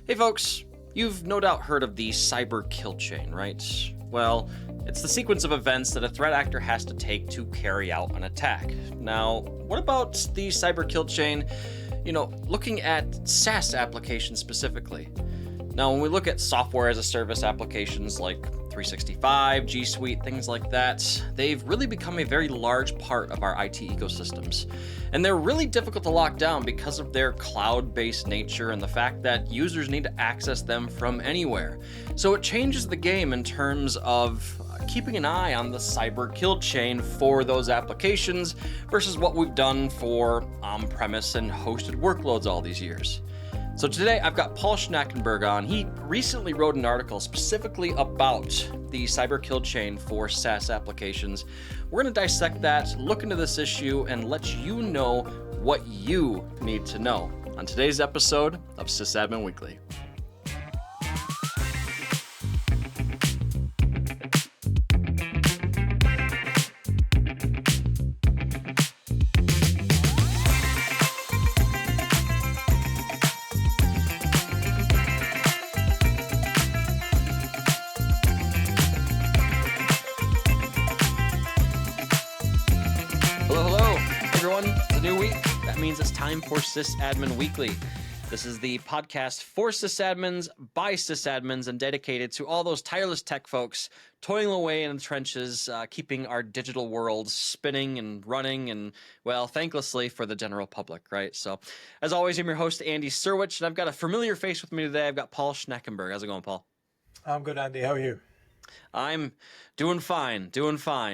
Hey folks, you've no doubt heard of the cyber kill chain, right? Well, it's the sequence of events that a threat actor has to take to carry out an attack. Now, what about the cyber kill chain, looking at SaaS applications specifically? Now, when we look at software as a service applications like 365, G Suite, things like that, they've really become a very large part of our IT ecosystems. And they're really difficult to lock down because of their cloud-based nature and the fact that users need to access them from anywhere. So it changes the game in terms of keeping an eye on the cyber kill chain for those applications versus what we've done for on-premise and hosted workloads all these years. So today I've got Paul Schnackenburg on. He recently wrote an article specifically about the cyber kill chain for SaaS applications. We're going to dissect that, look into this issue, and let you know what you need to know on today's episode of SysAdmin Weekly. It's time for SysAdmin Weekly. This is the podcast for sysadmins, by sysadmins, and dedicated to all those tireless tech folks toiling away in the trenches, keeping our digital world spinning and running, and, well, thanklessly for the general public, right? So, as always, I'm your host, Andy Serwich, and I've got a familiar face with me today. I've got Paul Schnackenburg. How's it going, Paul? I'm good, Andy. How are you? I'm doing fine.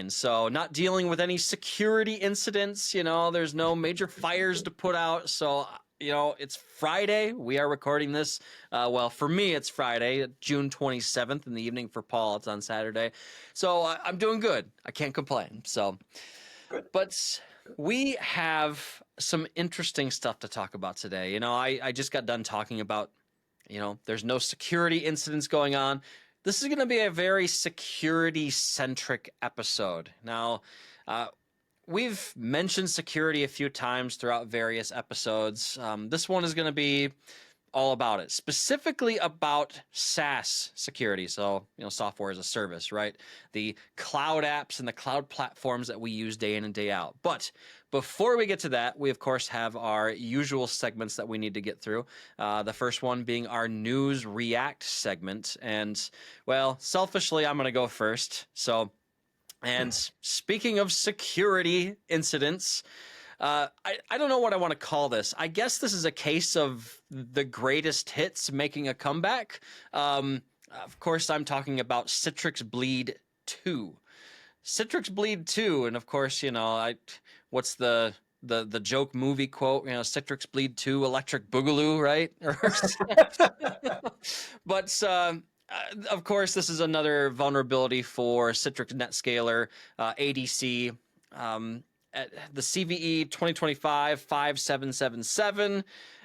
So not dealing with any security incidents, there's no major fires to put out. So, it's Friday. We are recording this. For me, it's Friday, June 27th in the evening. For Paul, it's on Saturday. So I'm doing good. I can't complain. So, good. But we have some interesting stuff to talk about today. I just got done talking about, there's no security incidents going on. This is going to be a very security-centric episode. Now, we've mentioned security a few times throughout various episodes. This one is going to be all about it, specifically about SaaS security. So, software as a service, right? The cloud apps and the cloud platforms that we use day in and day out. But before we get to that, we, of course, have our usual segments that we need to get through. The first one being our News React segment. And, well, selfishly, I'm going to go first. So, and speaking of security incidents, I don't know what I want to call this. I guess this is a case of the greatest hits making a comeback. Of course, I'm talking about Citrix Bleed 2. Citrix Bleed 2, and of course, what's the joke movie quote? Citrix Bleed 2, Electric Boogaloo, right? But of course, this is another vulnerability for Citrix NetScaler, ADC. At the CVE 2025-5777,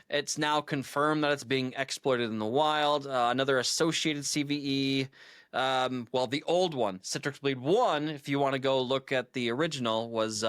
it's now confirmed that it's being exploited in the wild. Another associated CVE, the old one, Citrix Bleed 1, if you want to go look at the original, was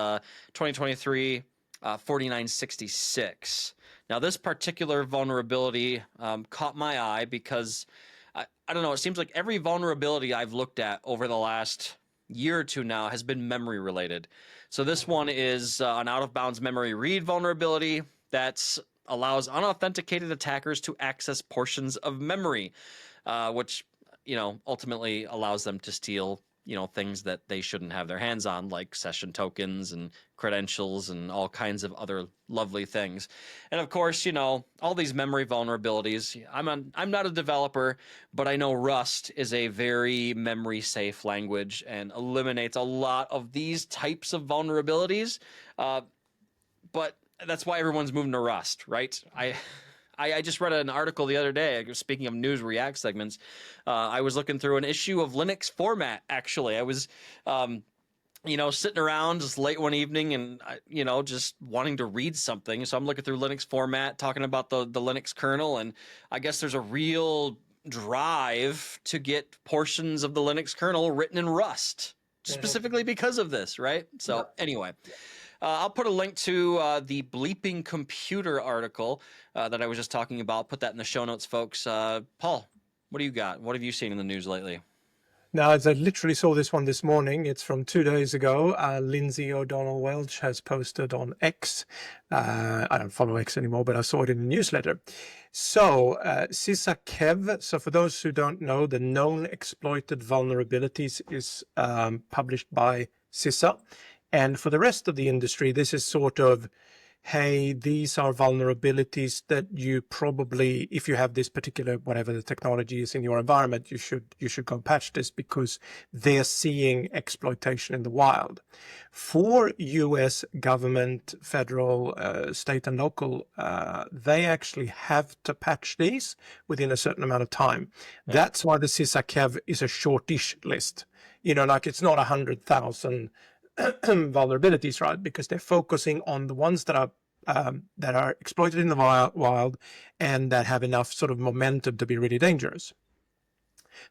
2023-4966. Now, this particular vulnerability caught my eye because, I don't know, it seems like every vulnerability I've looked at over the last year or two now has been memory related. So this one is an out-of-bounds memory read vulnerability that allows unauthenticated attackers to access portions of memory, which, ultimately allows them to steal, things that they shouldn't have their hands on, like session tokens and credentials and all kinds of other lovely things. And of course, all these memory vulnerabilities, I'm not a developer, but I know Rust is a very memory safe language and eliminates a lot of these types of vulnerabilities. But that's why everyone's moving to Rust, right? I just read an article the other day, speaking of News React segments. I was looking through an issue of Linux Format, actually. I was, sitting around just late one evening and, just wanting to read something. So I'm looking through Linux Format, talking about the Linux kernel. And I guess there's a real drive to get portions of the Linux kernel written in Rust, specifically because of this, right? So anyway. I'll put a link to the Bleeping Computer article that I was just talking about. Put that in the show notes, folks. Paul, what do you got? What have you seen in the news lately? Now, as I literally saw this one this morning, it's from 2 days ago. Lindsay O'Donnell Welch has posted on X. I don't follow X anymore, but I saw it in the newsletter. So, SysAdmin. So, for those who don't know, the known exploited vulnerabilities is published by CISA. And for the rest of the industry, this is sort of, hey, these are vulnerabilities that you probably, if you have this particular, whatever the technology is in your environment, you should go patch this because they're seeing exploitation in the wild. For US government, federal, state and local, they actually have to patch these within a certain amount of time. That's why the SysAdmin is a shortish list. Like it's not 100,000 vulnerabilities, right? Because they're focusing on the ones that are exploited in the wild and that have enough sort of momentum to be really dangerous.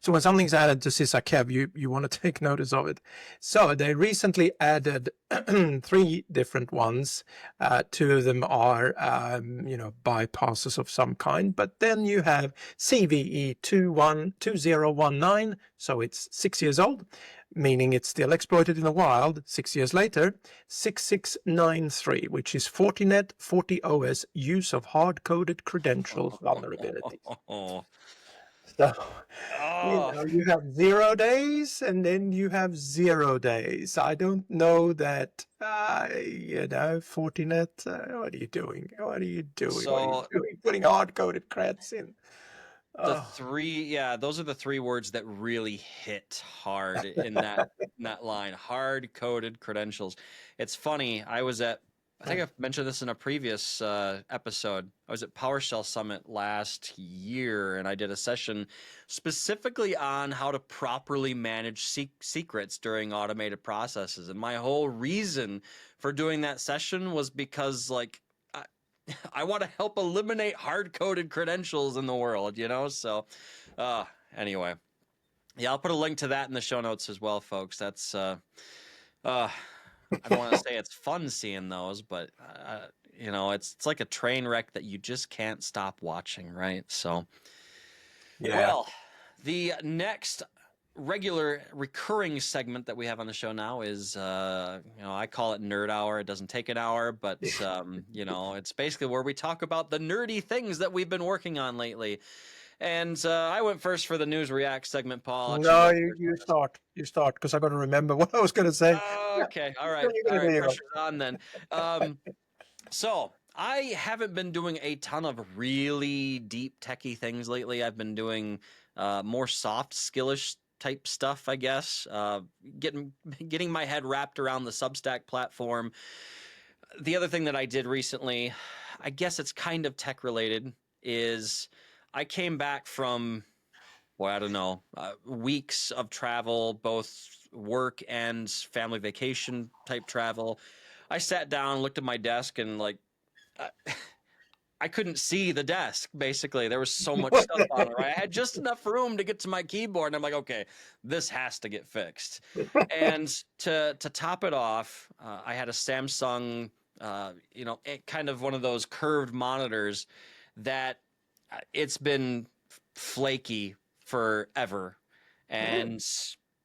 So when something's added to SysAdmin, you want to take notice of it. So they recently added 3 different ones. 2 of them are, bypasses of some kind. But then you have CVE 2019, so it's 6 years old, meaning it's still exploited in the wild 6 years later. 6693, which is Fortinet 40OS use of hard-coded credentials vulnerability. So, you have 0 days and then you have 0 days. I don't know that, Fortinet, what are you doing? What are you doing? So, what are you doing? Putting hard-coded creds in. Those are the 3 words that really hit hard in that line. Hard-coded credentials. It's funny. I think I've mentioned this in a previous episode. I was at PowerShell Summit last year, and I did a session specifically on how to properly manage secrets during automated processes. And my whole reason for doing that session was because, I want to help eliminate hard-coded credentials in the world, So, anyway, yeah, I'll put a link to that in the show notes as well, folks. That's I don't want to say it's fun seeing those, but it's like a train wreck that you just can't stop watching, right? So, Yeah. Well, the next regular recurring segment that we have on the show now is I call it Nerd Hour. It doesn't take an hour, but it's basically where we talk about the nerdy things that we've been working on lately. And I went first for the News React segment, Paul. No, you start. You start, because I got to remember what I was going to say. Okay, all right. Pressure's on then. So I haven't been doing a ton of really deep techie things lately. I've been doing more soft skillish type stuff, I guess. Getting my head wrapped around the Substack platform. The other thing that I did recently, I guess it's kind of tech related, is I came back from, I don't know, weeks of travel, both work and family vacation type travel. I sat down, looked at my desk, and I couldn't see the desk, basically. There was so much stuff on it, right? I had just enough room to get to my keyboard, and I'm like, okay, this has to get fixed. And to top it off, I had a Samsung, kind of one of those curved monitors that it's been flaky forever. And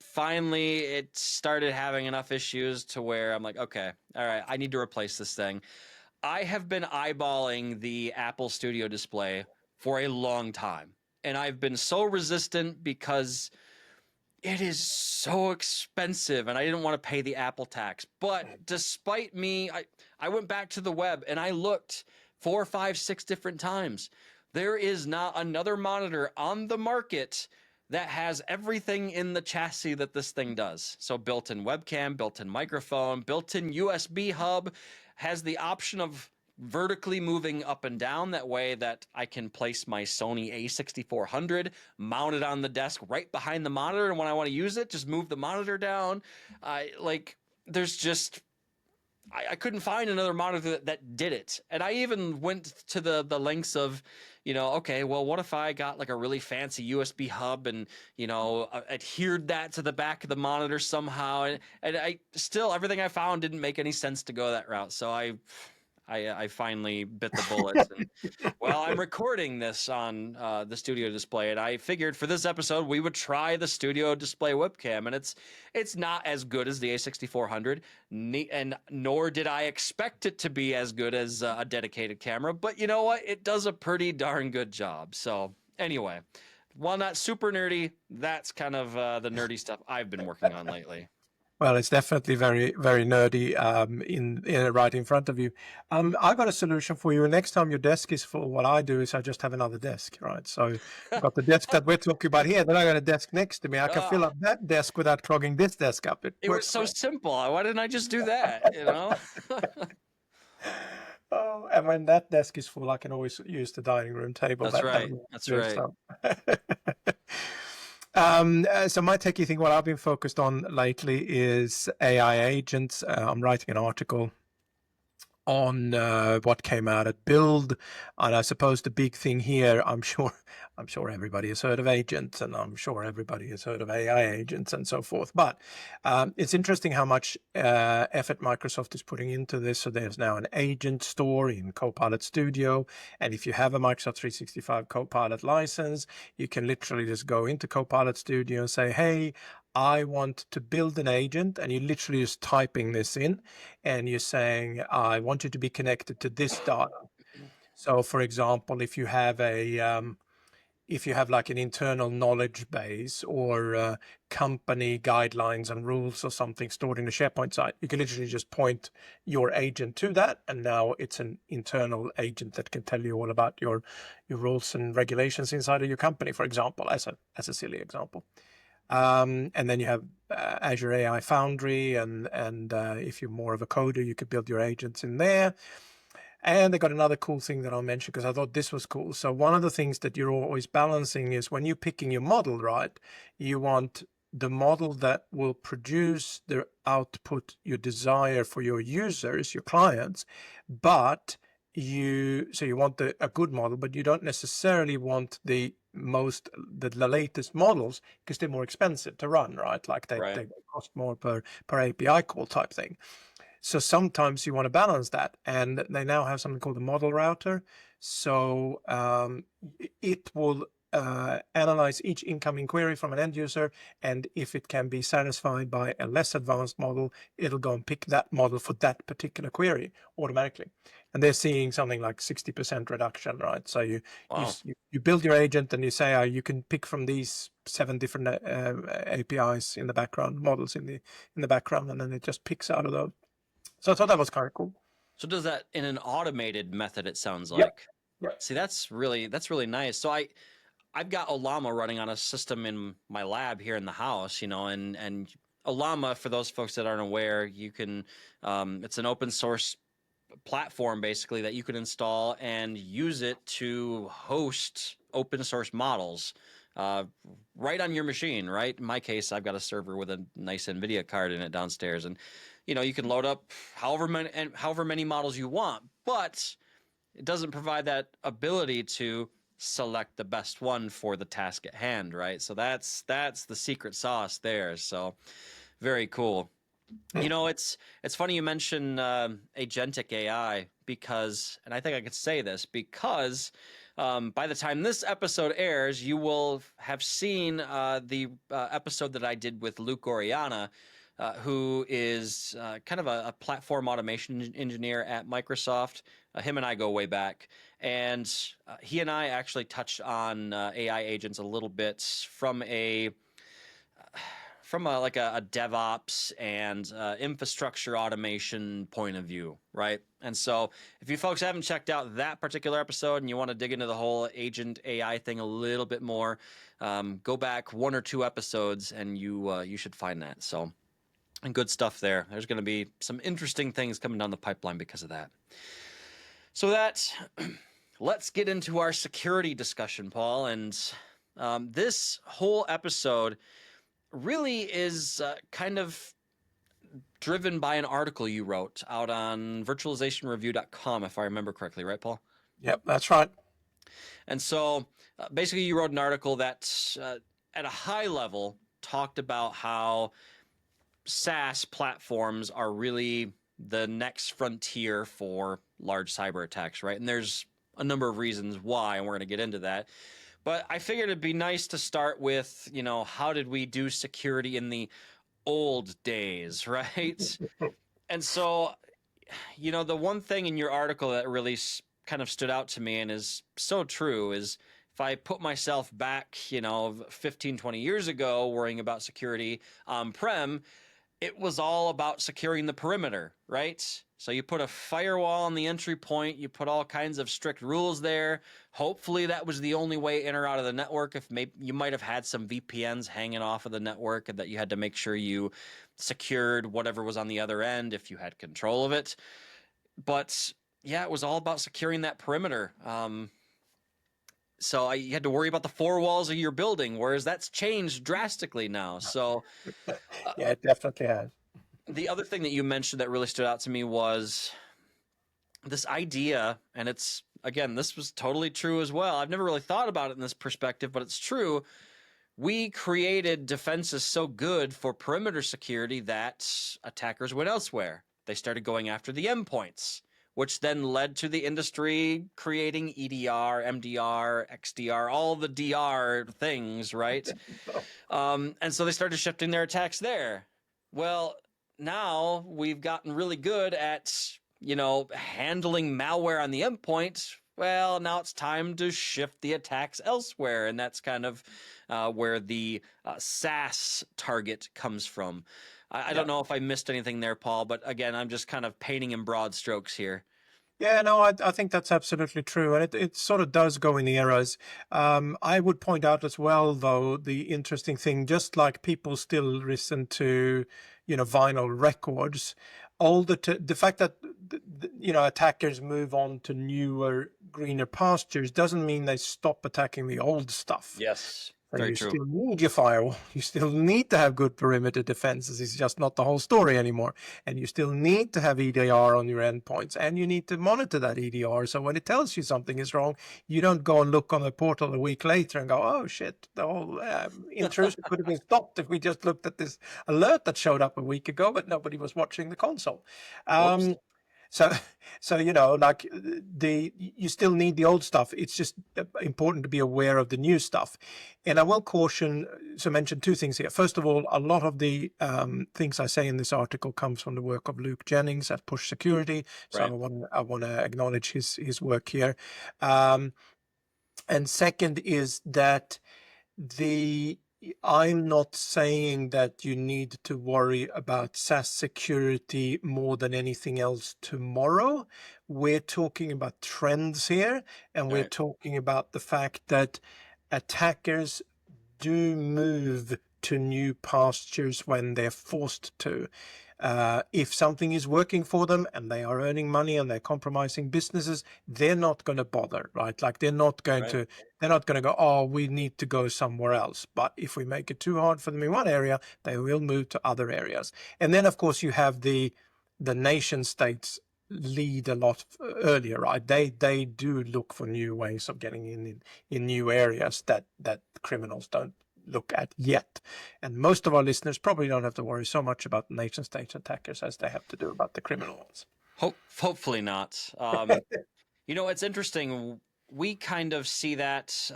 finally, it started having enough issues to where I'm like, okay, all right, I need to replace this thing. I have been eyeballing the Apple Studio display for a long time, and I've been so resistant because it is so expensive, and I didn't want to pay the Apple tax. But despite me, I went back to the web, and I looked 4, 5, 6 different times. There is not another monitor on the market that has everything in the chassis that this thing does. So built-in webcam, built-in microphone, built-in USB hub, has the option of vertically moving up and down, that way that I can place my Sony a6400 mounted on the desk right behind the monitor, and when I want to use it, just move the monitor down. There's just I couldn't find another monitor that did it. And I even went to the lengths of, okay, well, what if I got like a really fancy USB hub and, adhered that to the back of the monitor somehow. And I still, everything I found didn't make any sense to go that route. So I finally bit the bullet. And well, I'm recording this on the studio display, and I figured for this episode we would try the studio display webcam, and it's not as good as the A6400, and nor did I expect it to be as good as a dedicated camera. But you know what? It does a pretty darn good job. So anyway, while not super nerdy, that's kind of the nerdy stuff I've been working on lately. Well, it's definitely very, very nerdy right in front of you. I got a solution for you. Next time your desk is full, what I do is I just have another desk, right? So I've got the desk that we're talking about here, then I got a desk next to me. I can fill up that desk without clogging this desk up. It was so simple. Why didn't I just do that, Oh, and when that desk is full, I can always use the dining room table. That's right. That's right. So my techie thing, what I've been focused on lately is AI agents. I'm writing an article on what came out at Build, and I suppose the big thing here, I'm sure everybody has heard of agents, and I'm sure everybody has heard of AI agents and so forth. But it's interesting how much effort Microsoft is putting into this. So there's now an agent store in Copilot Studio, and if you have a Microsoft 365 Copilot license, you can literally just go into Copilot Studio and say, hey, I want to build an agent, and you're literally just typing this in, and you're saying, I want you to be connected to this data. So, for example, if you have like an internal knowledge base or company guidelines and rules or something stored in a SharePoint site, you can literally just point your agent to that, and now it's an internal agent that can tell you all about your rules and regulations inside of your company, for example, as a silly example. And then you have Azure AI Foundry, and if you're more of a coder, you could build your agents in there. And they got another cool thing that I'll mention because I thought this was cool. So one of the things that you're always balancing is when you're picking your model, right? You want the model that will produce the output you desire for your users, your clients, but you want a good model, but you don't necessarily want the latest models because they're more expensive to run, right? Like they cost more per API call type thing. So sometimes you want to balance that, and they now have something called a model router. So it will analyze each incoming query from an end user, and if it can be satisfied by a less advanced model, it'll go and pick that model for that particular query automatically. And they're seeing something like 60% reduction, right? So you build your agent and you say, you can pick from these 7 different APIs in the background, models in the background, and then it just picks out of those. So I thought that was kind of cool. So does that in an automated method, it sounds like. Yeah. See, that's really nice. So I've got Ollama running on a system in my lab here in the house, and Ollama, for those folks that aren't aware, you can it's an open source platform basically that you can install and use it to host open source models right on your machine, right? In my case, I've got a server with a nice NVIDIA card in it downstairs, and you can load up however many models you want, but it doesn't provide that ability to select the best one for the task at hand, right? So that's the secret sauce there. So very cool. It's funny you mention agentic AI because, and I think I could say this because by the time this episode airs, you will have seen the episode that I did with Luke Oriana, who is kind of a platform automation engineer at Microsoft. Him and I go way back, and he and I actually touched on AI agents a little bit from a DevOps and infrastructure automation point of view, right? And so if you folks haven't checked out that particular episode and you want to dig into the whole agent AI thing a little bit more, go back 1 or 2 episodes and you should find that. So, and good stuff there. There's going to be some interesting things coming down the pipeline because of that. So let's get into our security discussion, Paul. And this whole episode really is kind of driven by an article you wrote out on virtualizationreview.com, if I remember correctly, right, Paul? Yep, that's right. And so basically you wrote an article that at a high level talked about how SaaS platforms are really the next frontier for large cyber attacks, right? And there's a number of reasons why, and we're going to get into that. But I figured it'd be nice to start with, how did we do security in the old days, right? And so, the one thing in your article that really kind of stood out to me and is so true is if I put myself back, 15, 20 years ago, worrying about security on-prem, it was all about securing the perimeter, right? So you put a firewall on the entry point, you put all kinds of strict rules there. Hopefully that was the only way in or out of the network. If maybe you might have had some VPNs hanging off of the network and that you had to make sure you secured whatever was on the other end if you had control of it. But yeah, it was all about securing that perimeter. So you had to worry about the four walls of your building, whereas that's changed drastically now. So Yeah, it definitely has. the other thing that you mentioned that really stood out to me was this idea, and it's, again, this was totally true as well. I've never really thought about it in this perspective, but it's true. We created defenses so good for perimeter security that attackers went elsewhere. They started going after the endpoints, which then led to the industry creating EDR, MDR, XDR, all the DR things, right? And so they started shifting their attacks there. Well, now we've gotten really good at, handling malware on the endpoint. Well, now it's time to shift the attacks elsewhere. And that's kind of where the SaaS target comes from. I don't know if I missed anything there, Paul, but again, I'm just kind of painting in broad strokes here. Yeah, no, I think that's absolutely true. And it sort of does go in eras. I would point out as well, though, the interesting thing, just like people still listen to, vinyl records, the fact that, attackers move on to newer, greener pastures doesn't mean they stop attacking the old stuff. Yes, So very you true. still need your firewall. You still need to have good perimeter defenses. It's just not the whole story anymore. And you still need to have EDR on your endpoints, and you need to monitor that EDR. So when it tells you something is wrong, you don't go and look on the portal a week later and go, "Oh shit, the whole intrusion could have been stopped if we just looked at this alert that showed up a week ago, but nobody was watching the console." So, you still need the old stuff. It's just important to be aware of the new stuff. And I will caution, so mention two things here. First of all, a lot of the things I say in this article comes from the work of Luke Jennings at Push Security. So Right. I want to acknowledge his work here. And second is that I'm not saying that you need to worry about SaaS security more than anything else tomorrow. We're talking about trends here, and we're talking about the fact that attackers do move to new pastures when they're forced to. If something is working for them and they are earning money and they're compromising businesses, they're not going to bother, right? Like they're not going to go, "Oh, we need to go somewhere else." But if we make it too hard for them in one area, they will move to other areas. And then, of course, you have the nation states lead a lot earlier, right? They do look for new ways of getting in new areas that criminals don't look at yet. And most of our listeners probably don't have to worry so much about nation state attackers as they have to do about the criminal ones. Hopefully not. It's interesting. We kind of see that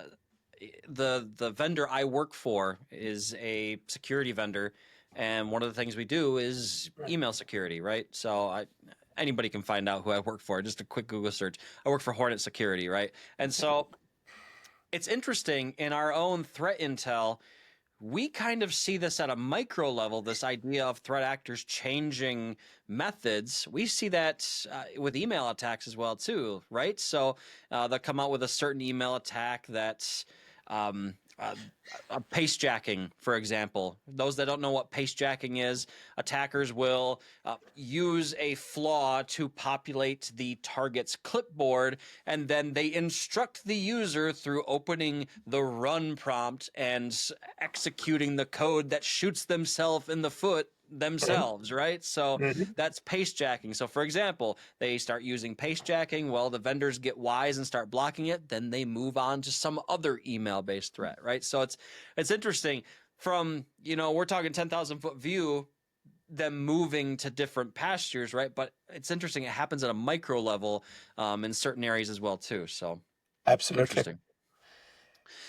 the vendor I work for is a security vendor, and one of the things we do is email security, right? So anybody can find out who I work for. Just a quick Google search. I work for Hornet Security, right? And so it's interesting in our own threat intel. We kind of see this at a micro level, this idea of threat actors changing methods. We see that with email attacks as well, too, right? So they'll come out with a certain email attack that paste jacking, for example. Those that don't know what paste jacking is, attackers will use a flaw to populate the target's clipboard, and then they instruct the user through opening the run prompt and executing the code that shoots themselves in the foot themselves, right? So that's paste jacking. So for example, they start using paste jacking. Well, the vendors get wise and start blocking it. Then they move on to some other email-based threat, right? So it's interesting from, we're talking 10,000 foot view, them moving to different pastures, right? But it's interesting. It happens at a micro level in certain areas as well too. So Absolutely. interesting.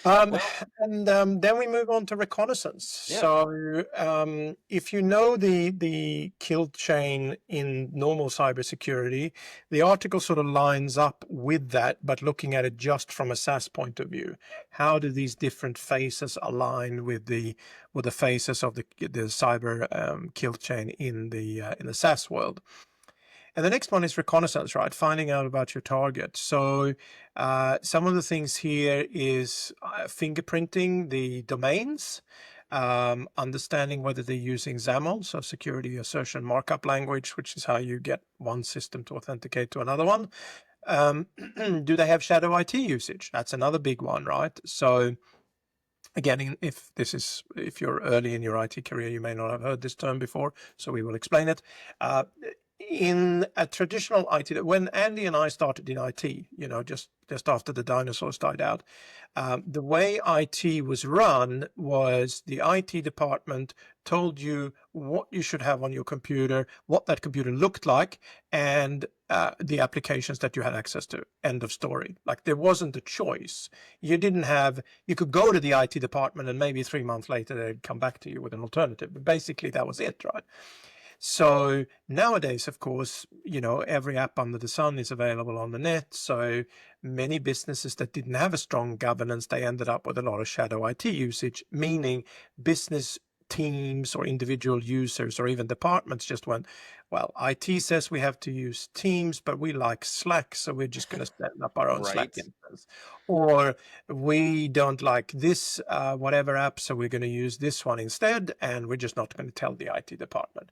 And then we move on to reconnaissance. Yeah. So if you know the kill chain in normal cybersecurity, the article sort of lines up with that, but looking at it just from a SaaS point of view. How do these different phases align with the phases of the cyber kill chain in the SaaS world? And the next one is reconnaissance, right? Finding out about your target. So some of the things here is fingerprinting the domains, understanding whether they're using XAML, so security assertion markup language, which is how you get one system to authenticate to another one. Do they have shadow IT usage? That's another big one, right? So again, if you're early in your IT career, you may not have heard this term before, so we will explain it. In a traditional IT, when Andy and I started in IT, just after the dinosaurs died out, the way IT was run was the IT department told you what you should have on your computer, what that computer looked like, and the applications that you had access to. End of story. Like there wasn't a choice. You could go to the IT department and maybe 3 months later they'd come back to you with an alternative. But basically that was it, right? So nowadays, of course, every app under the sun is available on the net. So many businesses that didn't have a strong governance, they ended up with a lot of shadow IT usage, meaning business teams or individual users or even departments just went, well, IT says we have to use Teams, but we like Slack, so we're just going to set up our own Right. Slack instance. Or we don't like this whatever app, so we're going to use this one instead, and we're just not going to tell the IT department.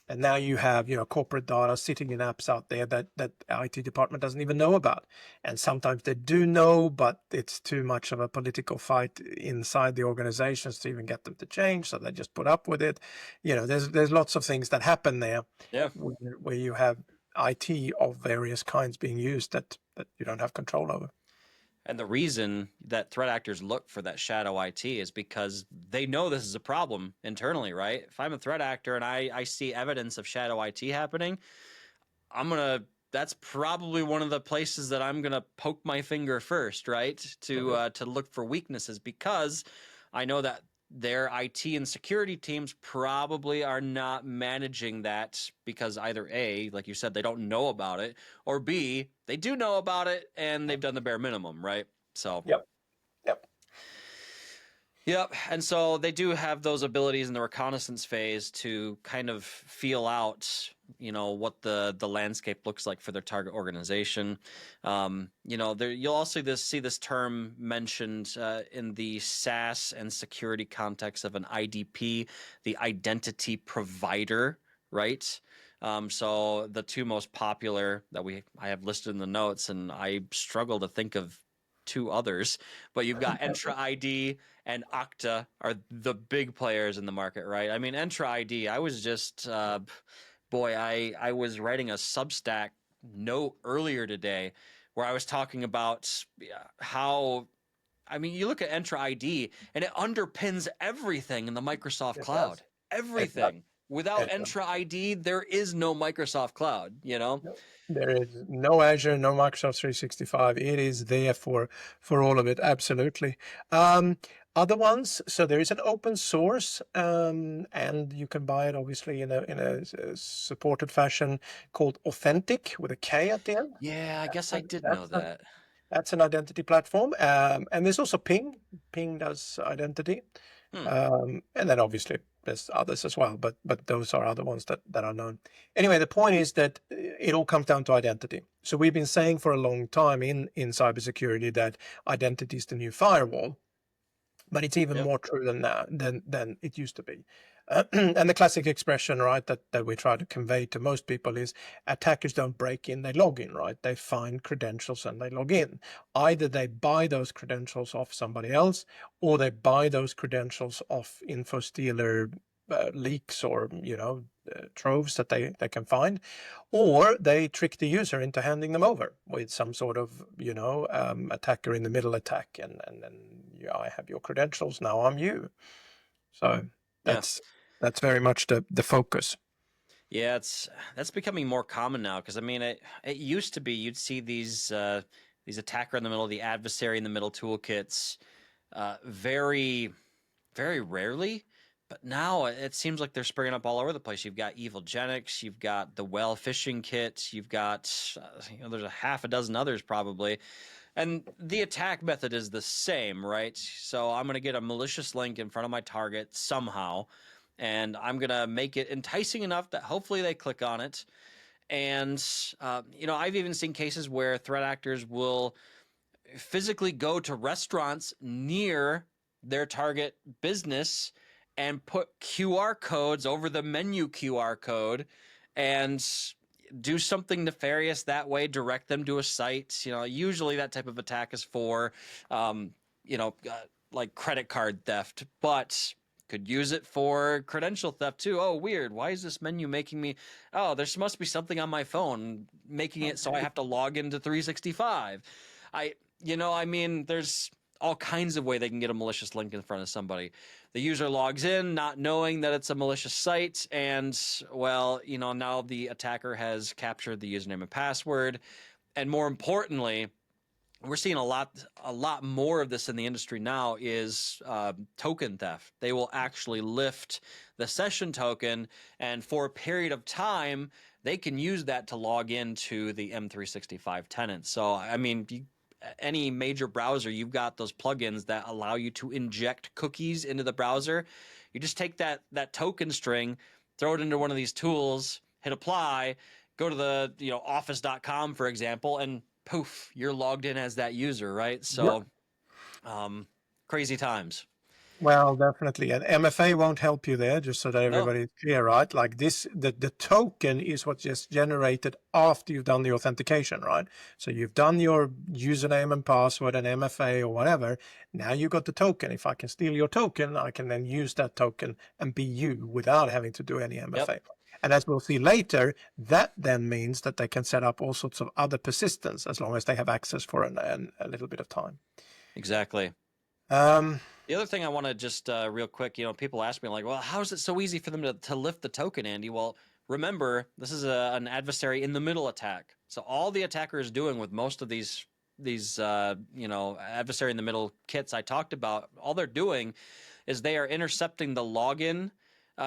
And now you have, corporate data sitting in apps out there that IT department doesn't even know about. And sometimes they do know, but it's too much of a political fight inside the organizations to even get them to change. So they just put up with it. There's lots of things that happen there. Yeah. Where you have IT of various kinds being used that you don't have control over. And the reason that threat actors look for that shadow IT is because they know this is a problem internally, right? If I'm a threat actor and I see evidence of shadow IT happening, that's probably one of the places that I'm going to poke my finger first, right? To look for weaknesses, because I know that their IT and security teams probably are not managing that because either A, like you said, they don't know about it, or B, they do know about it and they've done the bare minimum, right? So Yep. And so they do have those abilities in the reconnaissance phase to kind of feel out, what the landscape looks like for their target organization. You'll also see this term mentioned in the SaaS and security context of an IDP, the identity provider, right? So the two most popular that I have listed in the notes, and I struggle to think of two others, but you've got Entra ID and Okta are the big players in the market, right? I mean, Entra ID, I was just, I was writing a Substack note earlier today where I was talking about how, you look at Entra ID and it underpins everything in the Microsoft cloud. Everything. Without Entra ID, there is no Microsoft cloud, There is no Azure, no Microsoft 365. It is there for all of it. Absolutely. Other ones, so there is an open source, and you can buy it obviously in a supported fashion called Authentic with a K at the end. Yeah, I guess I did know that. That's an identity platform. And there's also Ping. Ping does identity. And then obviously there's others as well, but those are other ones that are known. Anyway, the point is that it all comes down to identity. So we've been saying for a long time in cybersecurity that identity is the new firewall. But it's even Yep. more true than it used to be. And the classic expression, right, that we try to convey to most people is attackers don't break in, they log in, right? They find credentials and they log in. Either they buy those credentials off somebody else, or they buy those credentials off info stealer leaks or, troves that they can find, or they trick the user into handing them over with some sort of, attacker in the middle attack. And then I have your credentials, now I'm you. So Yeah. that's very much the focus. Yeah, that's becoming more common now because I mean it used to be you'd see these attacker in the middle, the adversary in the middle toolkits very very rarely, but now it seems like they're springing up all over the place. You've got Evilgenics, you've got the Well phishing kit, you've got there's a half a dozen others probably. And the attack method is the same, right? So I'm going to get a malicious link in front of my target somehow, and I'm going to make it enticing enough that hopefully they click on it. And, I've even seen cases where threat actors will physically go to restaurants near their target business and put QR codes over the menu QR code and do something nefarious that way, direct them to a site. Usually that type of attack is for, like credit card theft, but could use it for credential theft too. Oh, weird. Why is this menu making me? Oh, there must be something on my phone making it so I have to log into 365. There's all kinds of way they can get a malicious link in front of somebody. The user logs in not knowing that it's a malicious site, and now the attacker has captured the username and password. And more importantly, we're seeing a lot more of this in the industry now is token theft. They will actually lift the session token, and for a period of time, they can use that to log into the M365 tenant. So, I mean, any major browser, you've got those plugins that allow you to inject cookies into the browser. You just take that token string, throw it into one of these tools, hit apply, go to the office.com, for example, and poof, you're logged in as that user, right? So crazy times. Well, definitely. And MFA won't help you there, just so that No. everybody is clear, right? Like this, the token is what's just generated after you've done the authentication, right? So you've done your username and password and MFA or whatever. Now you got the token. If I can steal your token, I can then use that token and be you without having to do any MFA. Yep. And as we'll see later, that then means that they can set up all sorts of other persistence as long as they have access for a little bit of time. Exactly. The other thing I want to just real quick, people ask me like, well, how is it so easy for them to lift the token, Andy? Well, remember, this is an adversary in the middle attack. So all the attacker is doing with most of these adversary in the middle kits I talked about, all they're doing is they are intercepting the login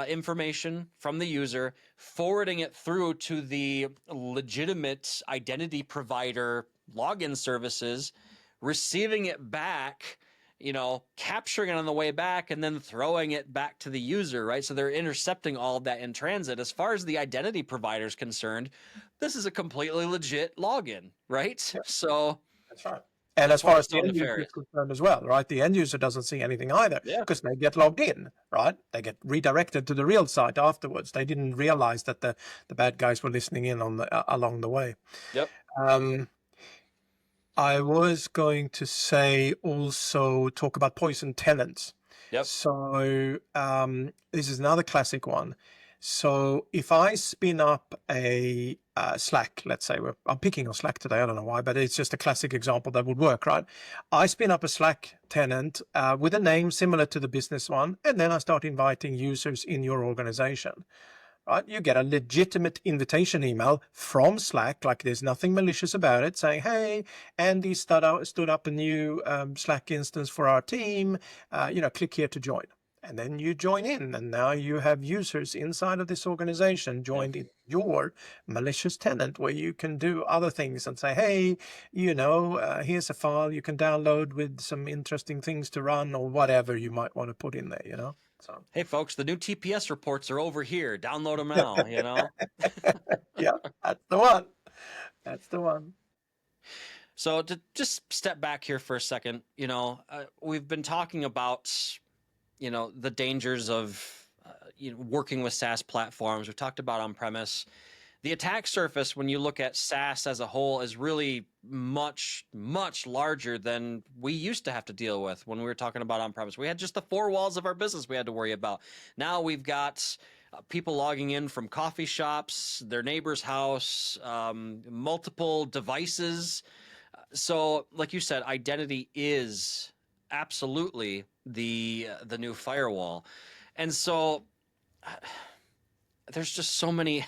information from the user, forwarding it through to the legitimate identity provider login services, receiving it back, capturing it on the way back, and then throwing it back to the user, right? So they're intercepting all of that in transit. As far as the identity provider is concerned, this is a completely legit login, right? Yeah. So That's right. And as why far it's as the so end user is nefarious. concerned as well, right? The end user doesn't see anything either Yeah. because they get logged in, right? They get redirected to the real site afterwards. They didn't realize that the bad guys were listening in on along the way. Yep. I was going to say also talk about poison tenants. Yep. So this is another classic one. So if I spin up a Slack, let's say, I'm picking on Slack today, I don't know why, but it's just a classic example that would work, right? I spin up a Slack tenant with a name similar to the business one, and then I start inviting users in your organization. Right? You get a legitimate invitation email from Slack, like there's nothing malicious about it, saying, hey, Andy stood up a new Slack instance for our team, click here to join. And then you join in, and now you have users inside of this organization joined in your malicious tenant where you can do other things and say, hey, here's a file you can download with some interesting things to run or whatever you might want to put in there, So. Hey, folks, the new TPS reports are over here. Download them now, Yeah, that's the one. That's the one. So to just step back here for a second, we've been talking about, the dangers of working with SaaS platforms. We've talked about on-premise. The attack surface, when you look at SaaS as a whole, is really much, much larger than we used to have to deal with when we were talking about on-premise. We had just the four walls of our business we had to worry about. Now we've got people logging in from coffee shops, their neighbor's house, multiple devices. So, like you said, identity is absolutely the new firewall, and so there's just so many.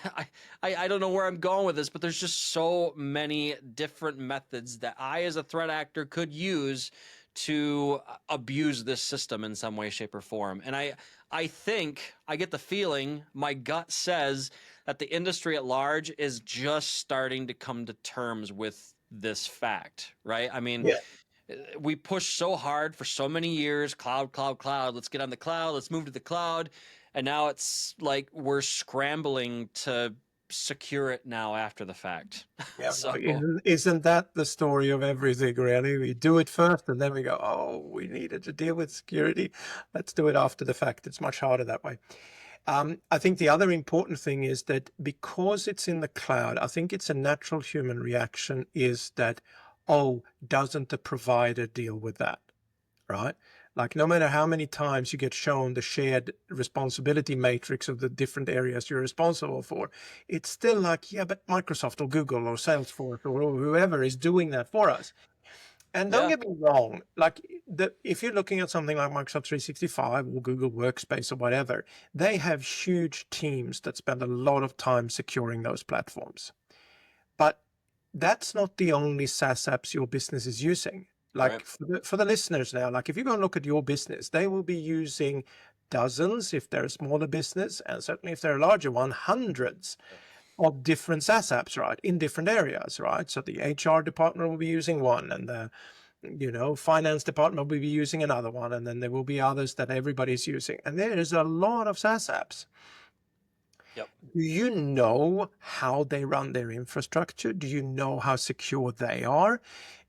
I don't know where I'm going with this, but there's just so many different methods that I, as a threat actor, could use to abuse this system in some way, shape, or form. And I think I get the feeling, my gut says, that the industry at large is just starting to come to terms with this fact, right? I mean, we pushed so hard for so many years, cloud, cloud, cloud. Let's get on the cloud. Let's move to the cloud. And now it's like we're scrambling to secure it now after the fact. Yeah, So isn't that the story of everything, really? We do it first and then we go, oh, we needed to deal with security. Let's do it after the fact. It's much harder that way. I think the other important thing is that because it's in the cloud, I think it's a natural human reaction is that, oh, doesn't the provider deal with that, right? Like no matter how many times you get shown the shared responsibility matrix of the different areas you're responsible for, it's still like, yeah, but Microsoft or Google or Salesforce or whoever is doing that for us. And don't get me wrong, like if you're looking at something like Microsoft 365 or Google Workspace or whatever, they have huge teams that spend a lot of time securing those platforms. But that's not the only SaaS apps your business is using. Like for the listeners now, like if you go and look at your business, they will be using dozens if they're a smaller business, and certainly if they're a larger one, hundreds of different SaaS apps, right, in different areas, right? So the HR department will be using one, and the finance department will be using another one, and then there will be others that everybody's using. And there is a lot of SaaS apps. Yep. Do you know how they run their infrastructure? Do you know how secure they are?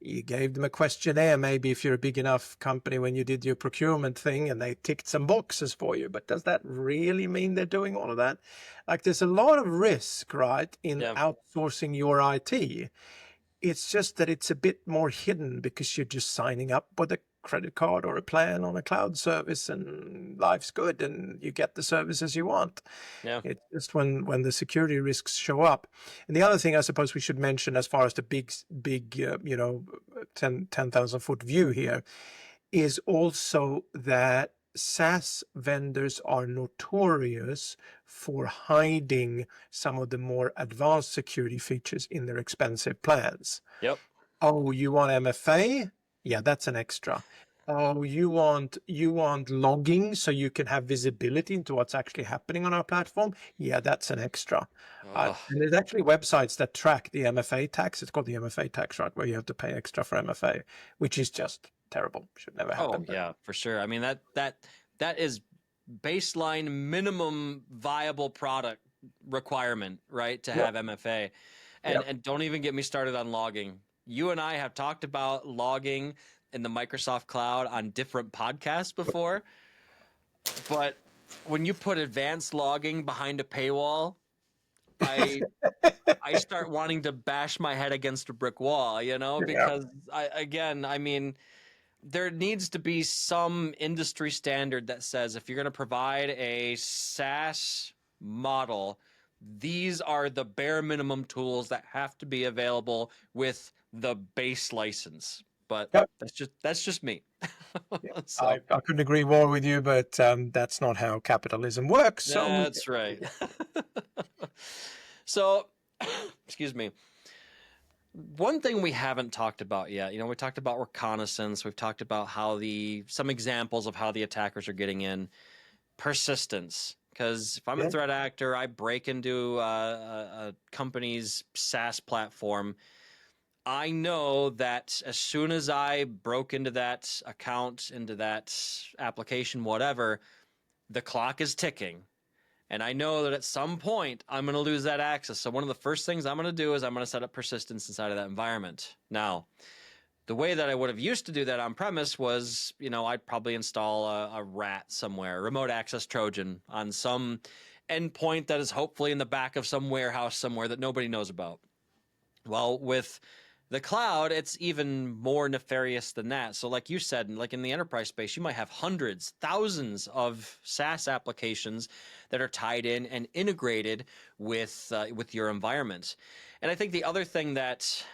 You gave them a questionnaire, maybe if you're a big enough company when you did your procurement thing, and they ticked some boxes for you. But does that really mean they're doing all of that? Like there's a lot of risk, right, in outsourcing your IT. It's just that it's a bit more hidden because you're just signing up with a credit card or a plan on a cloud service and life's good and you get the services you want. Yeah. It's just when the security risks show up. And the other thing I suppose we should mention as far as the big 10,000 foot view here is also that SaaS vendors are notorious for hiding some of the more advanced security features in their expensive plans. Yep. Oh, you want MFA? Yeah, that's an extra. Oh, you want logging so you can have visibility into what's actually happening on our platform? Yeah, that's an extra. And there's actually websites that track the MFA tax. It's called the MFA tax, right, where you have to pay extra for MFA, which is just terrible. Should never happen. Oh, yeah, for sure. I mean, that is baseline minimum viable product requirement, right, to have MFA. And don't even get me started on logging. You and I have talked about logging in the Microsoft Cloud on different podcasts before, but when you put advanced logging behind a paywall, I start wanting to bash my head against a brick wall, because I mean, there needs to be some industry standard that says if you're going to provide a SaaS model, these are the bare minimum tools that have to be available with the base license. But that's just me. So, I couldn't agree more with you, but that's not how capitalism works. So that's right. So, excuse me. One thing we haven't talked about yet, we talked about reconnaissance. We've talked about some examples of how the attackers are getting in. Persistence. Because if I'm a threat actor, I break into a company's SaaS platform. I know that as soon as I broke into that account, into that application, whatever, the clock is ticking. And I know that at some point I'm going to lose that access. So one of the first things I'm going to do is I'm going to set up persistence inside of that environment. Now, the way that I would have used to do that on premise was, I'd probably install a rat somewhere, a remote access Trojan on some endpoint that is hopefully in the back of some warehouse somewhere that nobody knows about. Well, with the cloud, it's even more nefarious than that. So like you said, like in the enterprise space, you might have hundreds, thousands of SaaS applications that are tied in and integrated with your environment. And I think the other thing that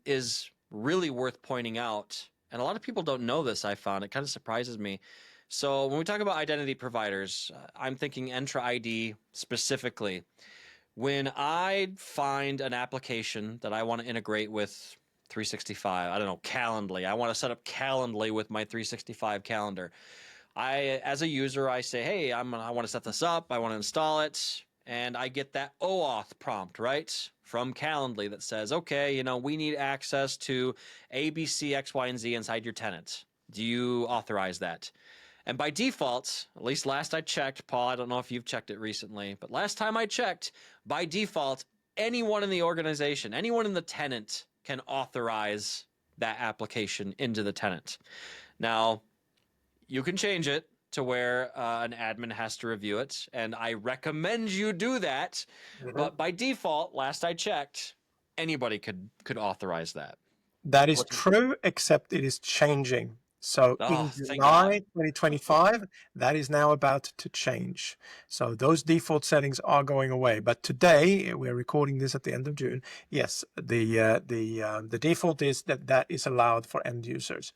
is really worth pointing out, and a lot of people don't know this, I found, it kind of surprises me. So when we talk about identity providers, I'm thinking Entra ID specifically. When I find an application that I want to integrate with 365, I don't know, Calendly, I want to set up Calendly with my 365 calendar. As a user, I say, hey, I want to set this up, I want to install it, and I get that OAuth prompt, right, from Calendly that says, okay, we need access to A, B, C, X, Y, and Z inside your tenant. Do you authorize that? And by default, at least last I checked, Paul, I don't know if you've checked it recently, but last time I checked, by default, anyone in the organization, anyone in the tenant can authorize that application into the tenant. Now, you can change it to where an admin has to review it, and I recommend you do that. But by default, last I checked, anybody could authorize that. That is true, except it is changing. So in July 2025, that is now about to change. So those default settings are going away. But today, we're recording this at the end of June. Yes, the default is that is allowed for end users.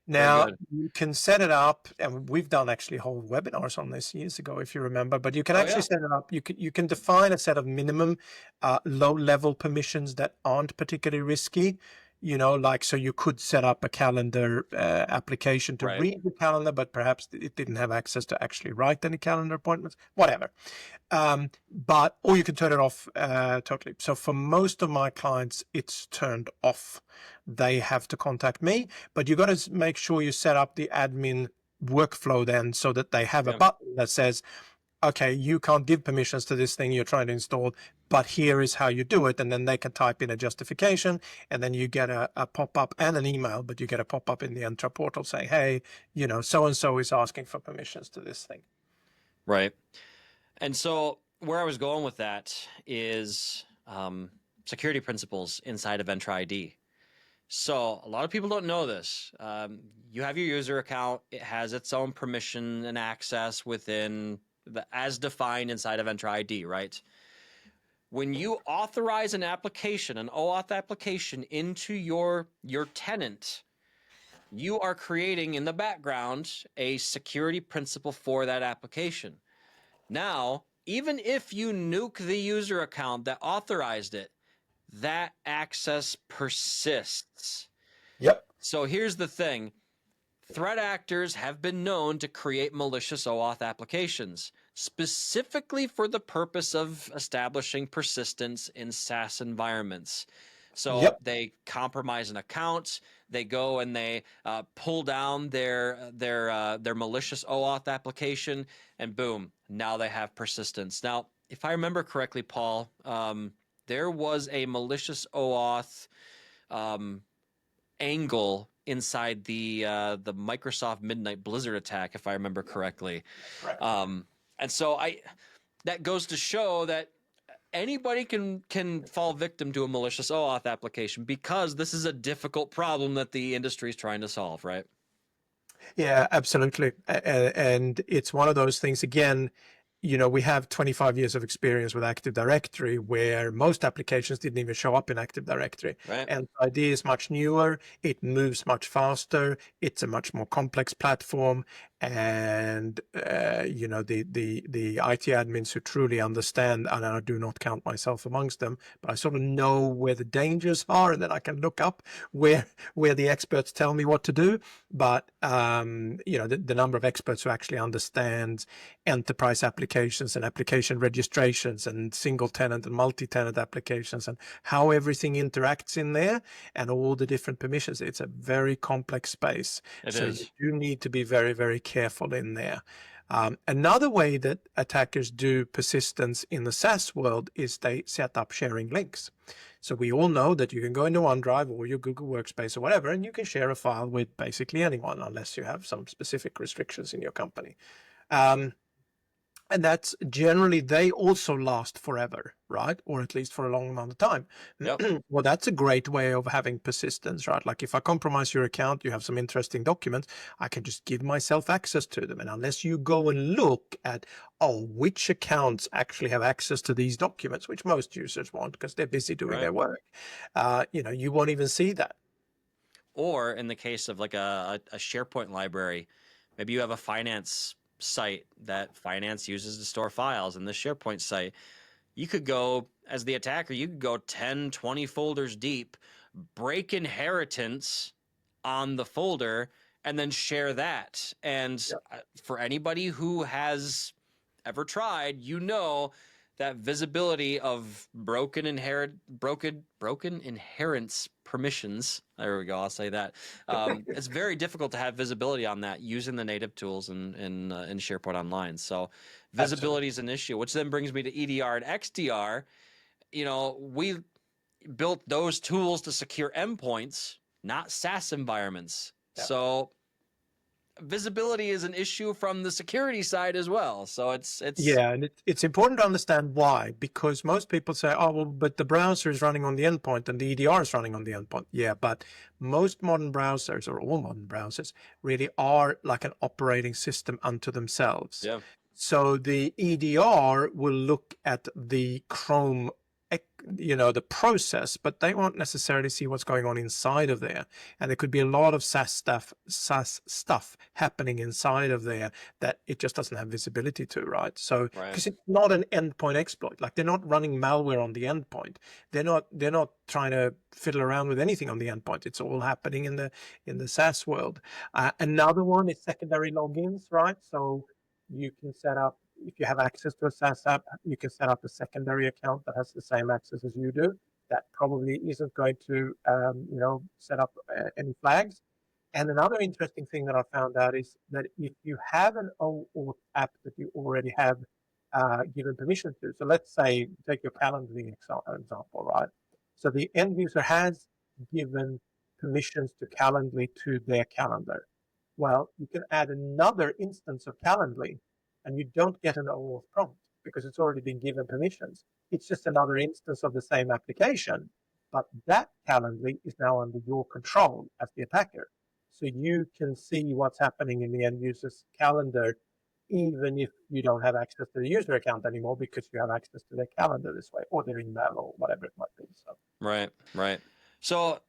Now, you can set it up, and we've done actually whole webinars on this years ago, if you remember, but you can actually set it up. You can define a set of minimum low-level permissions that aren't particularly risky. So you could set up a calendar application to read the calendar, but perhaps it didn't have access to actually write any calendar appointments, whatever. Or you can turn it off totally. So for most of my clients, it's turned off. They have to contact me, but you got to make sure you set up the admin workflow then so that they have a button that says, okay, you can't give permissions to this thing you're trying to install, but here is how you do it. And then they can type in a justification, and then you get a pop-up and an email, but you get a pop-up in the Entra portal saying, hey, so-and-so is asking for permissions to this thing. Right. And so where I was going with that is security principles inside of Entra ID. So a lot of people don't know this. You have your user account. It has its own permission and access within as defined inside of Entra ID, right? When you authorize an application, an OAuth application into your tenant, you are creating in the background a security principle for that application. Now, even if you nuke the user account that authorized it, that access persists. Yep. So here's the thing. Threat actors have been known to create malicious OAuth applications, specifically for the purpose of establishing persistence in SaaS environments. So they compromise an account, they go and they pull down their malicious OAuth application, and boom, now they have persistence. Now, if I remember correctly, Paul, there was a malicious OAuth angle inside the Microsoft Midnight Blizzard attack, if I remember correctly. Right. And so that goes to show that anybody can fall victim to a malicious OAuth application, because this is a difficult problem that the industry is trying to solve, right? Yeah, absolutely. And it's one of those things, again, we have 25 years of experience with Active Directory, where most applications didn't even show up in Active Directory. Right. And ID is much newer. It moves much faster. It's a much more complex platform. And, the IT admins who truly understand, and I do not count myself amongst them, but I sort of know where the dangers are, and then I can look up where the experts tell me what to do. But, the number of experts who actually understand enterprise applications and application registrations and single tenant and multi-tenant applications and how everything interacts in there and all the different permissions. It's a very complex space. It so is. you need to be very, very careful in there. Another way that attackers do persistence in the SaaS world is they set up sharing links. So we all know that you can go into OneDrive or your Google Workspace or whatever, and you can share a file with basically anyone, unless you have some specific restrictions in your company. And that's generally, they also last forever, right? Or at least for a long amount of time. Yep. Well, that's a great way of having persistence, right? Like if I compromise your account, you have some interesting documents, I can just give myself access to them. And unless you go and look at, which accounts actually have access to these documents, which most users won't because they're busy doing their work, you won't even see that. Or in the case of like a SharePoint library, maybe you have a finance site that finance uses to store files in the SharePoint site. You could go, as the attacker, you could go 10, 20 folders deep, break inheritance on the folder, and then share that. And for anybody who has ever tried, that visibility of broken inheritance permissions. There we go. I'll say that. It's very difficult to have visibility on that using the native tools in SharePoint Online. So visibility is an issue, which then brings me to EDR and XDR. We built those tools to secure endpoints, not SaaS environments. Yeah. So visibility is an issue from the security side as well. So it's and it's important to understand why, because most people say, but the browser is running on the endpoint and the EDR is running on the endpoint. Yeah, but most modern browsers, or all modern browsers, really are like an operating system unto themselves. Yeah. So the EDR will look at the Chrome, the process, but they won't necessarily see what's going on inside of there. And there could be a lot of SaaS stuff happening inside of there that it just doesn't have visibility to, right? So because it's not an endpoint exploit, like they're not running malware on the endpoint. They're not trying to fiddle around with anything on the endpoint. It's all happening in the SaaS world. Another one is secondary logins, right? So you can set up, if you have access to a SaaS app, you can set up a secondary account that has the same access as you do. That probably isn't going to, set up any flags. And another interesting thing that I found out is that if you have an OAuth app that you already have given permission to, so let's say, take your Calendly example, right? So the end user has given permissions to Calendly to their calendar. Well, you can add another instance of Calendly, and you don't get an OAuth prompt because it's already been given permissions. It's just another instance of the same application, but that Calendly is now under your control as the attacker. So you can see what's happening in the end user's calendar, even if you don't have access to the user account anymore, because you have access to their calendar this way, or their email, or whatever it might be. So. Right. So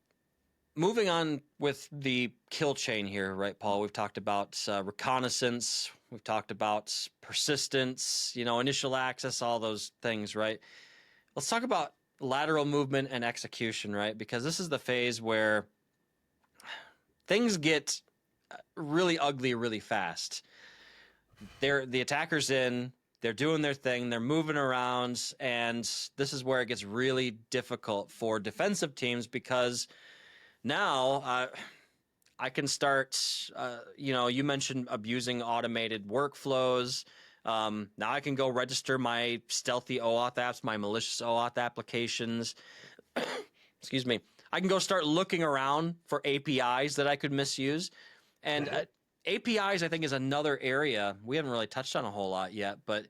moving on with the kill chain here, right, Paul? We've talked about reconnaissance. We've talked about persistence, initial access, all those things, right? Let's talk about lateral movement and execution, right? Because this is the phase where things get really ugly really fast. The attacker's in, they're doing their thing, they're moving around, and this is where it gets really difficult for defensive teams because now I can start, you mentioned abusing automated workflows. Now I can go register my stealthy OAuth apps, my malicious OAuth applications. Excuse me. I can go start looking around for APIs that I could misuse. And APIs, I think, is another area we haven't really touched on a whole lot yet. But,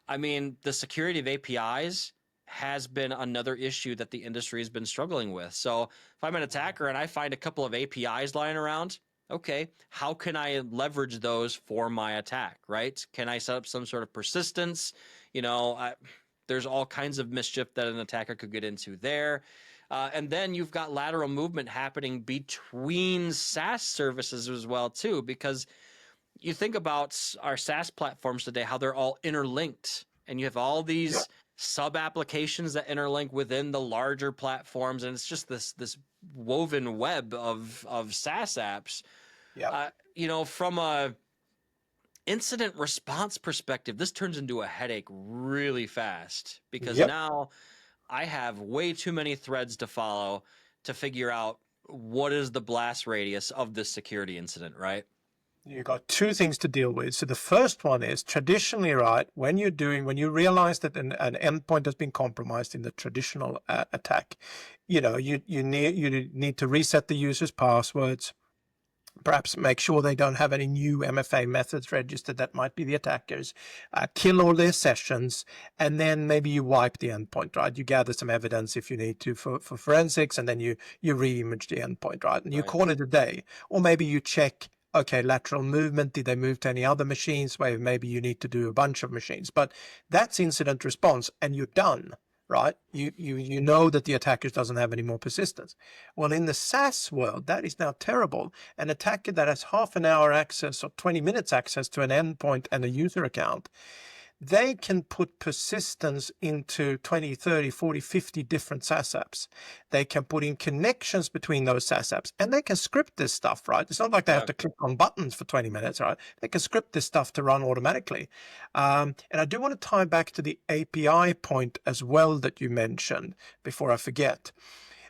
I mean, the security of APIs has been another issue that the industry has been struggling with. So if I'm an attacker and I find a couple of APIs lying around, okay, how can I leverage those for my attack, right? Can I set up some sort of persistence? There's all kinds of mischief that an attacker could get into there. And then you've got lateral movement happening between SaaS services as well, too, because you think about our SaaS platforms today, how they're all interlinked, and you have all these sub-applications that interlink within the larger platforms, and it's just this woven web of SaaS apps. From a incident response perspective, this turns into a headache really fast because now I have way too many threads to follow to figure out what is the blast radius of this security incident, right? You've got two things to deal with. So the first one is traditionally, right, when you realize that an endpoint has been compromised in the traditional attack, you need to reset the user's passwords, perhaps make sure they don't have any new MFA methods registered that might be the attackers, kill all their sessions, and then maybe you wipe the endpoint, right? You gather some evidence if you need to for forensics, and then you re-image the endpoint, right? And you call it a day. Or maybe you check, okay, lateral movement, did they move to any other machines? Where maybe you need to do a bunch of machines. But that's incident response, and you're done. Right? You know that the attacker doesn't have any more persistence. Well, in the SaaS world, that is now terrible. An attacker that has half an hour access or 20 minutes access to an endpoint and a user account, they can put persistence into 20, 30, 40, 50 different SaaS apps. They can put in connections between those SaaS apps, and they can script this stuff, right? It's not like they have to click on buttons for 20 minutes, right? They can script this stuff to run automatically. And I do want to tie back to the API point as well that you mentioned before I forget,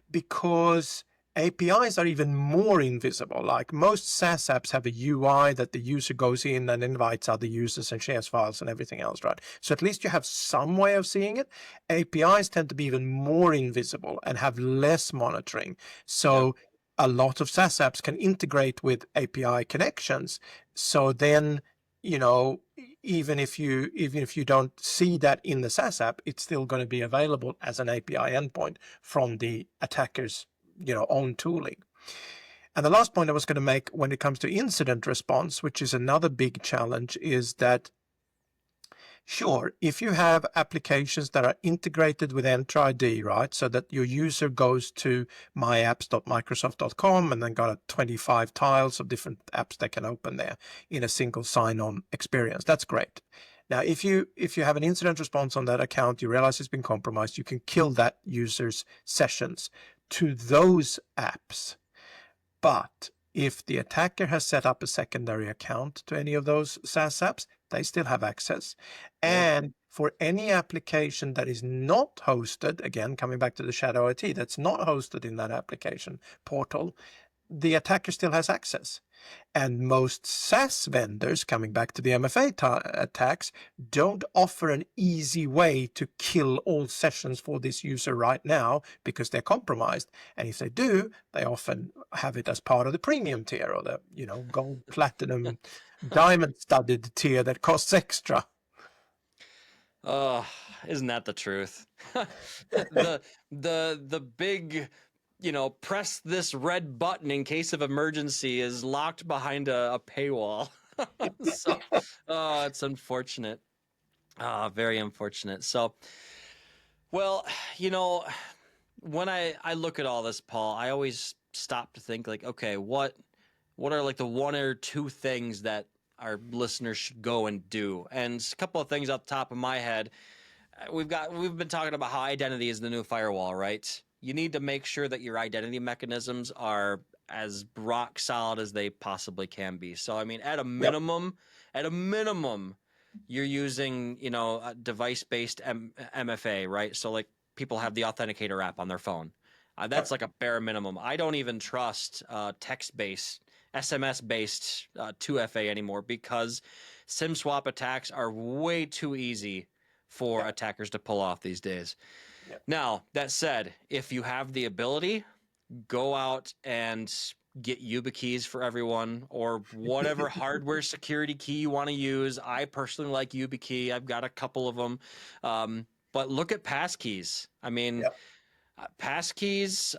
because APIs are even more invisible. Like most SaaS apps have a UI that the user goes in and invites other users and shares files and everything else, right? So at least you have some way of seeing it. APIs tend to be even more invisible and have less monitoring. So a lot of SaaS apps can integrate with API connections. So then, even if you don't see that in the SaaS app, it's still going to be available as an API endpoint from the attacker's own tooling. And the last point I was going to make when it comes to incident response, which is another big challenge, is that sure, if you have applications that are integrated with Entra ID, right, so that your user goes to myapps.microsoft.com and then got 25 tiles of different apps they can open there in a single sign-on experience, that's great. Now, if you have an incident response on that account, you realize it's been compromised, you can kill that user's sessions to those apps. But if the attacker has set up a secondary account to any of those SaaS apps, they still have access. And for any application that is not hosted, again, coming back to the shadow IT, that's not hosted in that application portal, the attacker still has access. And most SaaS vendors, coming back to the MFA attacks, don't offer an easy way to kill all sessions for this user right now because they're compromised. And if they do, they often have it as part of the premium tier or the gold, platinum, diamond studded tier that costs extra. Oh, isn't that the truth? the big, press this red button in case of emergency is locked behind a paywall. So, it's unfortunate. Very unfortunate. So, well, when I look at all this, Paul, I always stop to think like, okay, what are like the one or two things that our listeners should go and do? And a couple of things off the top of my head. We've been talking about how identity is the new firewall, right? You need to make sure that your identity mechanisms are as rock solid as they possibly can be. So, I mean, at a minimum, you're using, a device-based MFA, right? So, like, people have the Authenticator app on their phone. That's like a bare minimum. I don't even trust text-based, SMS-based 2FA anymore because SIM swap attacks are way too easy for attackers to pull off these days. Now, that said, if you have the ability, go out and get YubiKeys for everyone or whatever hardware security key you want to use. I personally like YubiKey. I've got a couple of them. But look at passkeys. I mean, passkeys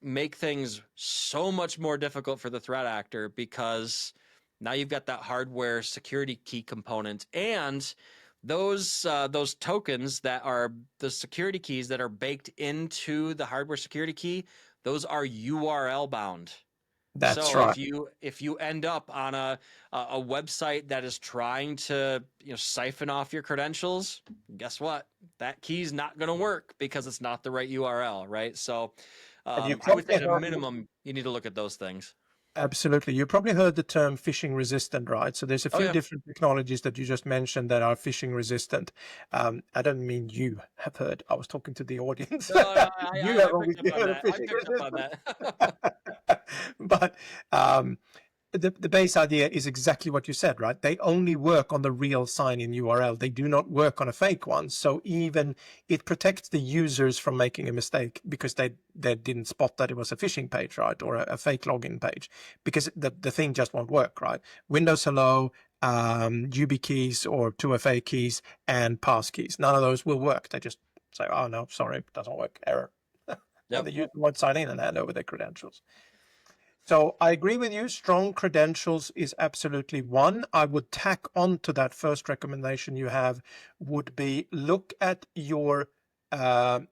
make things so much more difficult for the threat actor because now you've got that hardware security key component and those tokens that are the security keys that are baked into the hardware security key, those are URL bound. That's so right. if you end up on a website that is trying to siphon off your credentials, guess what? That key's not going to work because it's not the right URL, right? So I would say at a minimum, you need to look at those things. Absolutely. You probably heard the term phishing resistant, right? So there's a few different technologies that you just mentioned that are phishing resistant. I don't mean you have heard. I was talking to the audience. No, You have I obviously heard of picked phishing up on resistant. that. But the base idea is exactly what you said, right? They only work on the real sign-in URL. They do not work on a fake one. So even it protects the users from making a mistake because they didn't spot that it was a phishing page, right? Or a fake login page, because the thing just won't work, right? Windows hello, UB keys or 2FA keys and pass keys. None of those will work. They just say, oh no, sorry, it doesn't work, error. And the user won't sign in and hand over their credentials. So I agree with you. Strong credentials is absolutely one. I would tack on to that first recommendation you have would be look at your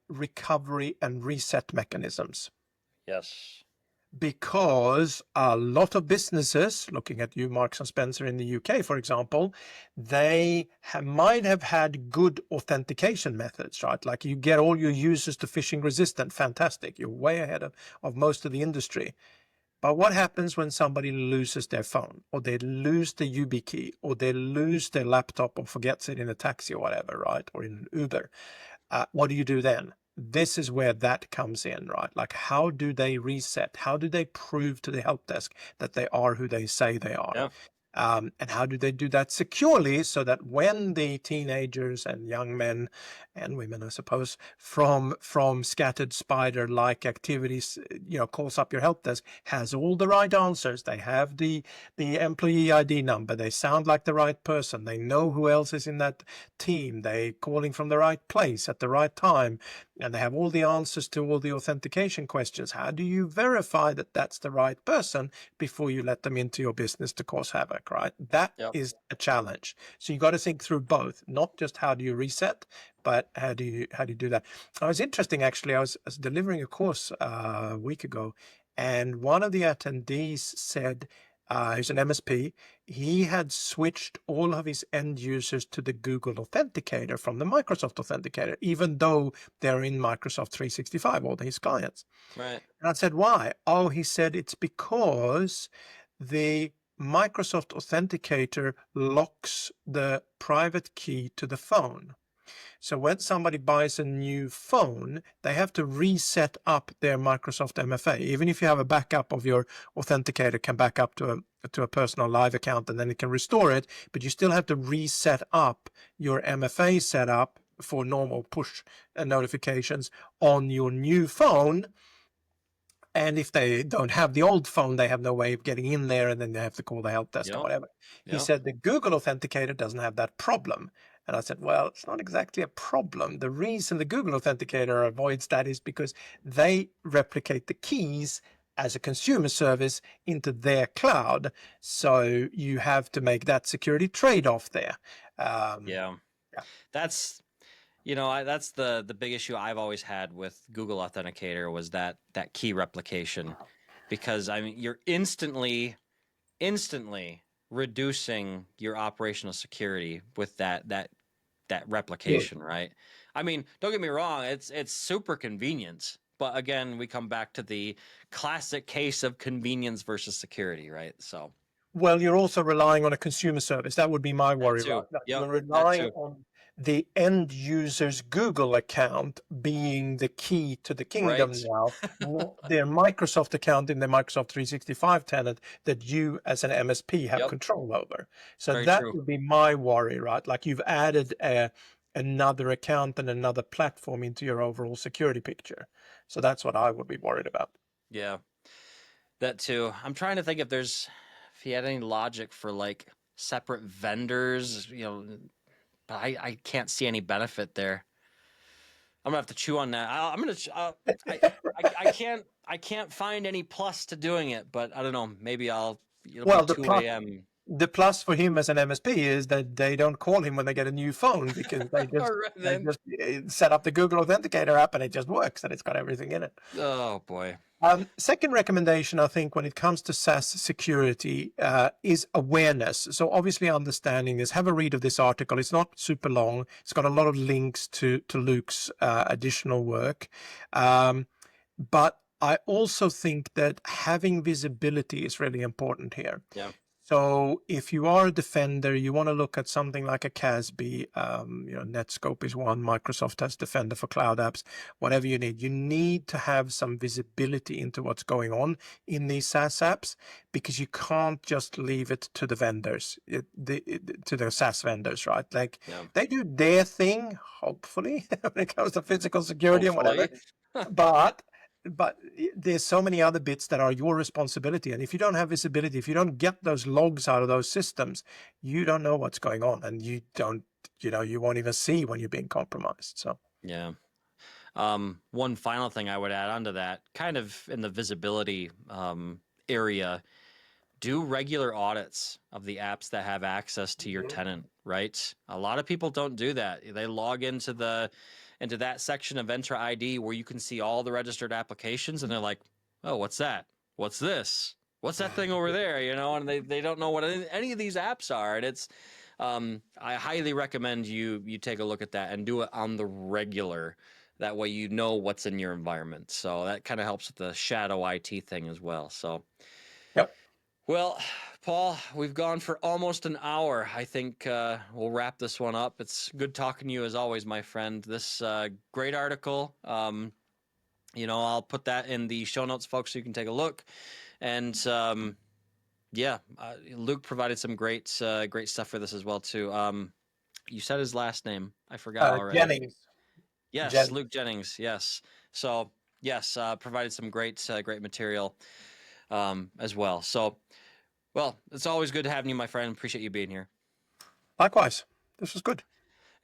recovery and reset mechanisms. Yes. Because a lot of businesses, looking at you, Marks and Spencer in the UK, for example, they might have had good authentication methods, right? Like you get all your users to phishing resistant. Fantastic. You're way ahead of most of the industry. But what happens when somebody loses their phone, or they lose the UB key, or they lose their laptop or forgets it in a taxi or whatever, right? Or in an Uber. What do you do then? This is where that comes in, right? Like, how do they reset? How do they prove to the help desk that they are who they say they are? Yeah. And how do they do that securely so that when the teenagers and young men and women, I suppose, from scattered spider-like activities, calls up your help desk, has all the right answers. They have the employee ID number. They sound like the right person. They know who else is in that team. They calling from the right place at the right time. And they have all the answers to all the authentication questions. How do you verify that that's the right person before you let them into your business to cause havoc, right? That is a challenge. So you got to think through both, not just how do you reset, but how do you do that? It was interesting, actually. I was delivering a course a week ago, and one of the attendees said, he's an MSP. He had switched all of his end users to the Google Authenticator from the Microsoft Authenticator, even though they're in Microsoft 365, all his clients. Right. And I said, why? Oh, he said, it's because the Microsoft Authenticator locks the private key to the phone. So when somebody buys a new phone, they have to reset up their Microsoft MFA. Even if you have a backup of your authenticator, can back up to a personal live account and then it can restore it, but you still have to reset up your MFA setup for normal push notifications on your new phone. And if they don't have the old phone, they have no way of getting in there, and then they have to call the help desk or whatever. He said the Google Authenticator doesn't have that problem. And I said, well, it's not exactly a problem. The reason the Google Authenticator avoids that is because they replicate the keys as a consumer service into their cloud. So you have to make that security trade-off there. That's... that's the big issue I've always had with Google Authenticator was that key replication, because I mean you're instantly reducing your operational security with that replication, right? I mean, don't get me wrong, it's super convenient, but again, we come back to the classic case of convenience versus security, right? So, well, you're also relying on a consumer service. That would be my worry, right? You're relying on the end user's Google account being the key to the kingdom now, not their Microsoft account in the Microsoft 365 tenant that you as an MSP have control over. So that would be my worry, right? Like you've added another account and another platform into your overall security picture. So that's what I would be worried about. Yeah, that too. I'm trying to think if you had any logic for like separate vendors, but I can't see any benefit there. I'm gonna have to chew on that. I can't find any plus to doing it, but I don't know. Maybe it'll be 2 a.m. The plus for him as an MSP is that they don't call him when they get a new phone because they just set up the Google Authenticator app and it just works and it's got everything in it. Oh boy. Second recommendation, I think, when it comes to SaaS security is awareness. So obviously understanding this, have a read of this article. It's not super long. It's got a lot of links to Luke's additional work. But I also think that having visibility is really important here. Yeah. So if you are a defender, you want to look at something like a CASB. Netscope is one. Microsoft has Defender for cloud apps. Whatever you need, you need to have some visibility into what's going on in these SaaS apps, because you can't just leave it to the vendors, to the SaaS vendors, right? Like they do their thing, hopefully, when it comes to physical security and whatever. But there's so many other bits that are your responsibility. And if you don't have visibility, if you don't get those logs out of those systems, you don't know what's going on, and you won't even see when you're being compromised. So, yeah. One final thing I would add on to that, kind of in the visibility area, do regular audits of the apps that have access to your tenant, right? A lot of people don't do that. They log into that section of Entra ID where you can see all the registered applications, and they're like, oh, what's that? What's this? What's that thing over there? And they don't know what any of these apps are. And it's, I highly recommend you take a look at that and do it on the regular. That way you know what's in your environment. So that kind of helps with the shadow IT thing as well. So, yep. Well, Paul, we've gone for almost an hour. I think we'll wrap this one up. It's good talking to you as always, my friend. This great article, I'll put that in the show notes, folks, so you can take a look. And Luke provided some great stuff for this as well too. You said his last name. I forgot already. Jennings. Yes, Luke Jennings. Yes. So yes, provided some great material as well. So. Well, it's always good having you, my friend. Appreciate you being here. Likewise. This was good.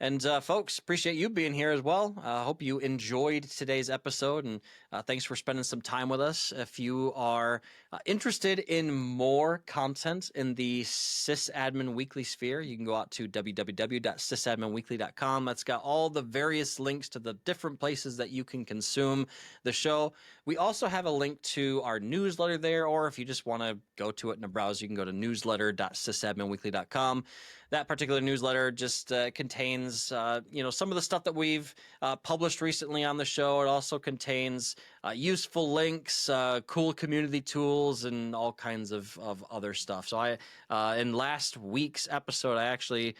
And folks, appreciate you being here as well. Hope you enjoyed today's episode, and thanks for spending some time with us. If you are interested in more content in the SysAdmin Weekly sphere, you can go out to www.sysadminweekly.com. That's got all the various links to the different places that you can consume the show. We also have a link to our newsletter there, or if you just want to go to it in a browser, you can go to newsletter.sysadminweekly.com. That particular newsletter just contains, some of the stuff that we've published recently on the show. It also contains useful links, cool community tools, and all kinds of other stuff. So in last week's episode, I actually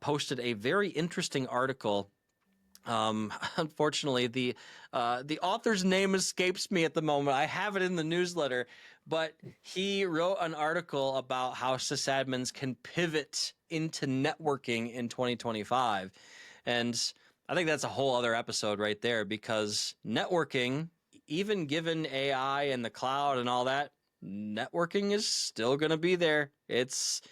posted a very interesting article. Unfortunately, the author's name escapes me at the moment. I have it in the newsletter, but he wrote an article about how sysadmins can pivot into networking in 2025. And I think that's a whole other episode right there, because networking, even given AI and the cloud and all that, networking is still going to be there. It's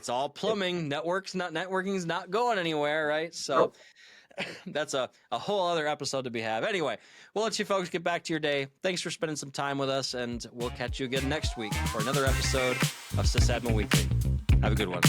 all plumbing. Networking's not going anywhere, right? So that's a whole other episode to be had. Anyway, we'll let you folks get back to your day. Thanks for spending some time with us, and we'll catch you again next week for another episode of SysAdmin Weekly. Have a good one.